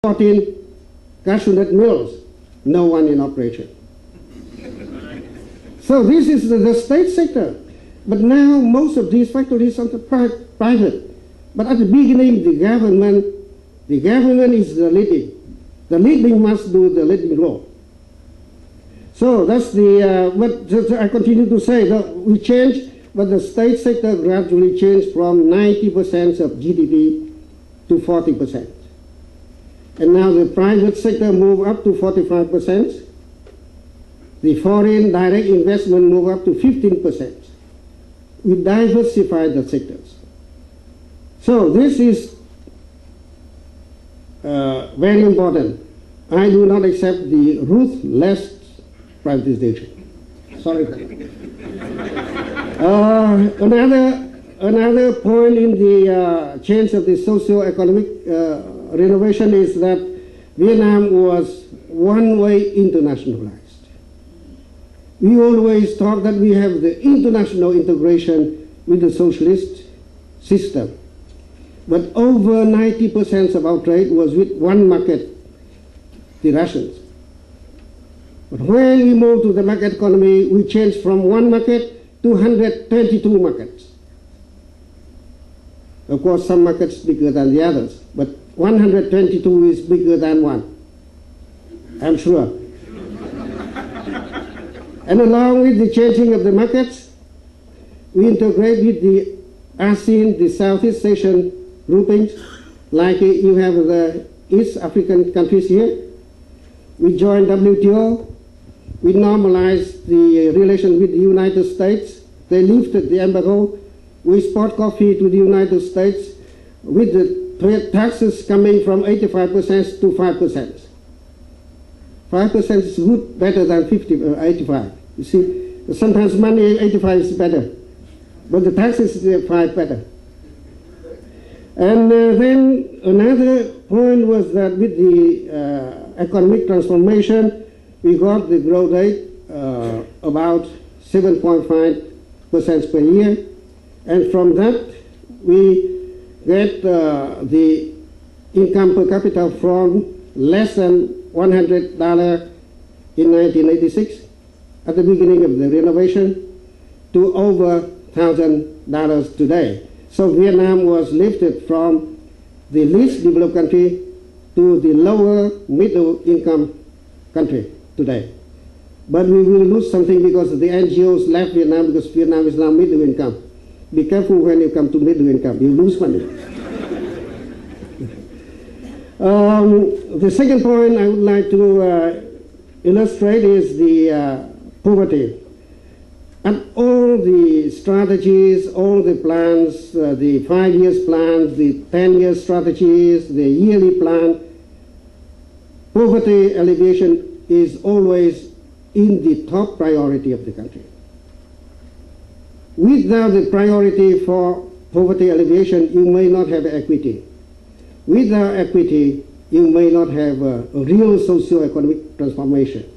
14 cashew nut mills, no one in operation. So this is the state sector. But now most of these factories are private. But at the beginning, the government is the leading. The leading must do the leading role. So that's what I continue to say that we changed, but the state sector gradually changed from 90% of GDP to 40%. And now the private sector moved up to 45%. The foreign direct investment moved up to 15%. We diversified the sectors. So this is very important. I do not accept the ruthless privatization. Sorry. Another point in the change of the socio-economic renovation is that Vietnam was one-way internationalized. We always thought that we have the international integration with the socialist system. But over 90% of our trade was with one market, the Russians. But when we moved to the market economy, we changed from one market to 122 markets. Of course, some markets bigger than the others, but 122 is bigger than one, I'm sure. And along with the changing of the markets, we integrate with the ASEAN, the Southeast Asian groupings, like you have the East African countries here. We joined WTO. We normalized the relation with the United States. They lifted the embargo. We export coffee to the United States with the trade taxes coming from 85% to 5%. 5% is good, better than 85. You see, sometimes money 85 is better, but the taxes is 5 better. And then another point was that with the economic transformation, we got the growth rate about 7.5% per year. And from that, we get the income per capita from less than $100 in 1986, at the beginning of the renovation, to over $1,000 today. So Vietnam was lifted from the least developed country to the lower middle income country today. But we will lose something because the NGOs left Vietnam, because Vietnam is now middle income. Be careful when you come to middle income, you lose money. The second point I would like to illustrate is the poverty. And all the strategies, all the plans, the 5 years plans, the 10-year strategies, the yearly plan, poverty alleviation is always in the top priority of the country. Without the priority for poverty alleviation, you may not have equity. Without equity, you may not have a real socio-economic transformation.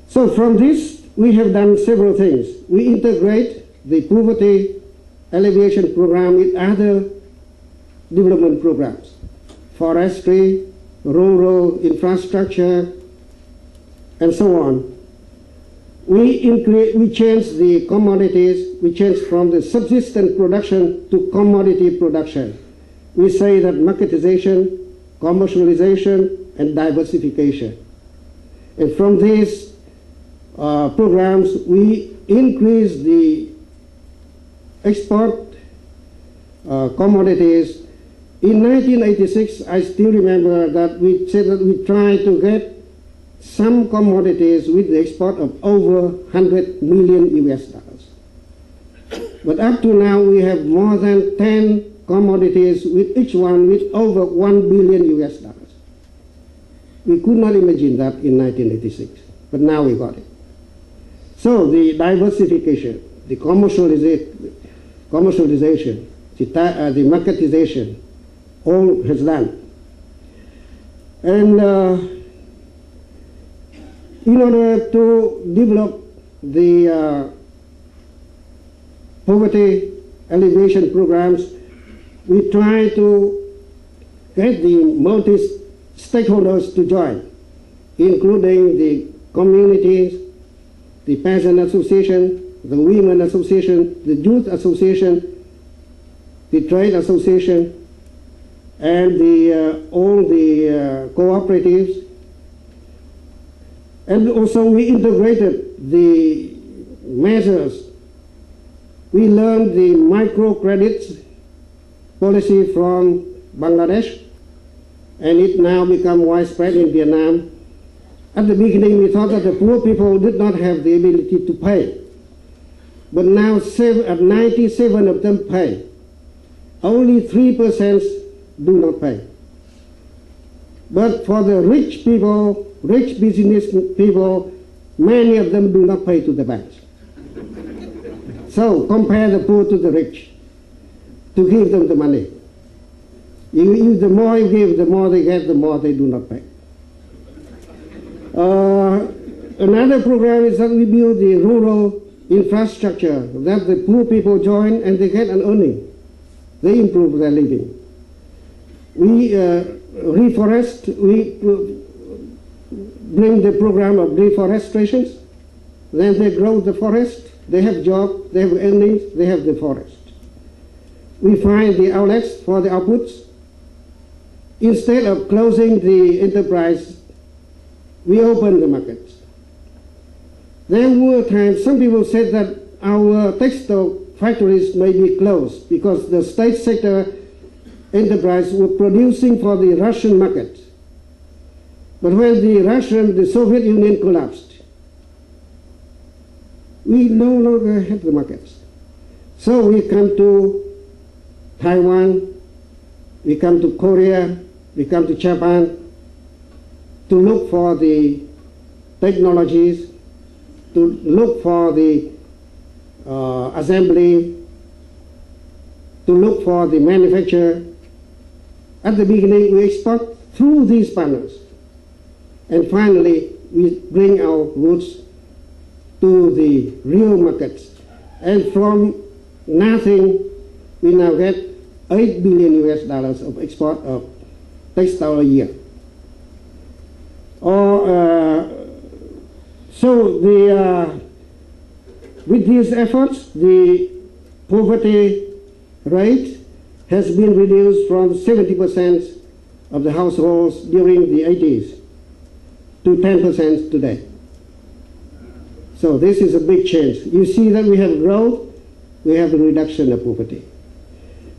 So from this, we have done several things. We integrate the poverty alleviation program with other development programs, forestry, rural infrastructure, and so on. We changed the commodities. We changed from the subsistence production to commodity production. We say that marketization, commercialization, and diversification. And from these programs, we increased the export commodities. In 1986, I still remember that we said that we tried to get some commodities with the export of over 100 million US dollars. But up to now, we have more than 10 commodities with each one with over 1 billion US dollars. We could not imagine that in 1986, but now we got it. So the diversification, the commercialization, the marketization, all has done. And in order to develop the poverty alleviation programs, we try to get the stakeholders to join, including the communities, the peasant association, the women association, the youth association, the trade association, and all the cooperatives. And also we integrated the measures. We learned the microcredits policy from Bangladesh, and it now become widespread in Vietnam. At the beginning, we thought that the poor people did not have the ability to pay. But now 97 of them pay. Only 3% do not pay. But for the rich people, rich business people, many of them do not pay to the banks. So compare the poor to the rich to give them the money. The more you give, the more they get, the more they do not pay. Another program is that we build the rural infrastructure, that the poor people join and they get an earning. They improve their living. We reforest, we bring the program of deforestation, then they grow the forest, they have jobs, they have earnings, they have the forest. We find the outlets for the outputs. Instead of closing the enterprise, we open the markets. There were times some people said that our textile factories may be closed because the state sector enterprise were producing for the Russian market. But when the Soviet Union collapsed, we no longer had the markets. So we come to Taiwan, we come to Korea, we come to Japan to look for the technologies, to look for the assembly, to look for the manufacture. At the beginning, we export through these partners. And finally, we bring our goods to the real markets. And from nothing, we now get $8 billion of export of textile a year. With these efforts, the poverty rate has been reduced from 70% of the households during the 80s to 10% today. So this is a big change. You see that we have growth, we have a reduction of poverty.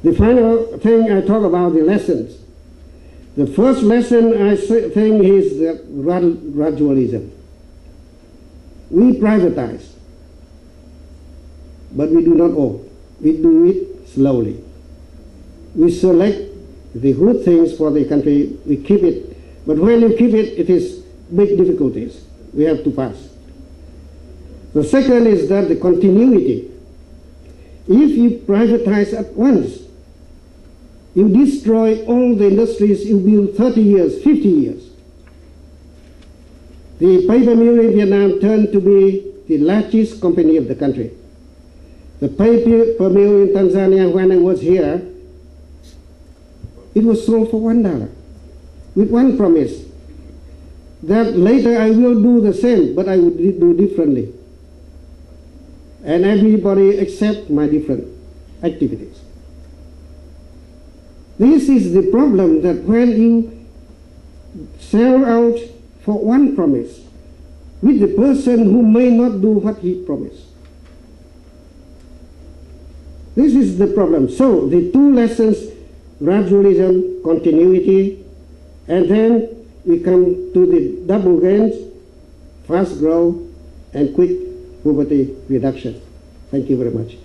The final thing I talk about, the lessons. The first lesson I think is the gradualism. We privatize, but we do not own. We do it slowly. We select the good things for the country, we keep it. But when you keep it, it is big difficulties we have to pass. The second is that the continuity. If you privatize at once, you destroy all the industries you build 30 years, 50 years. The paper mill in Vietnam turned to be the largest company of the country. The paper mill in Tanzania, when I was here, it was sold for $1 with one promise that later I will do the same, but I would do differently. And everybody accept my different activities. This is the problem, that when you sell out for one promise with the person who may not do what he promised. This is the problem. So the two lessons, gradualism, continuity, and then we come to the double gains, fast growth, and quick poverty reduction. Thank you very much.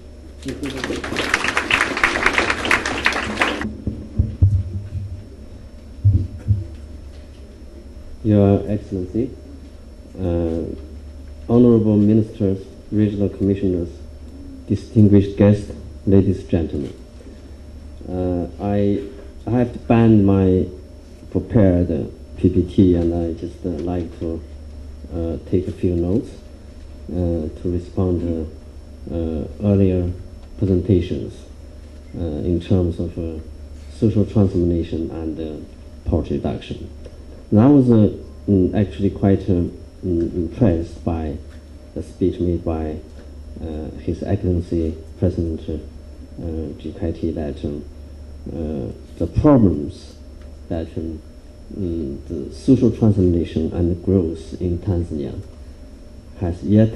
Your Excellency, Honorable Ministers, Regional Commissioners, distinguished guests, ladies and gentlemen. I have banned my prepared PPT, and I just like to take a few notes to respond to earlier presentations in terms of social transformation and poverty reduction. And I was actually quite impressed by the speech made by His Excellency President GKT, that the problems that the social transformation and growth in Tanzania has yet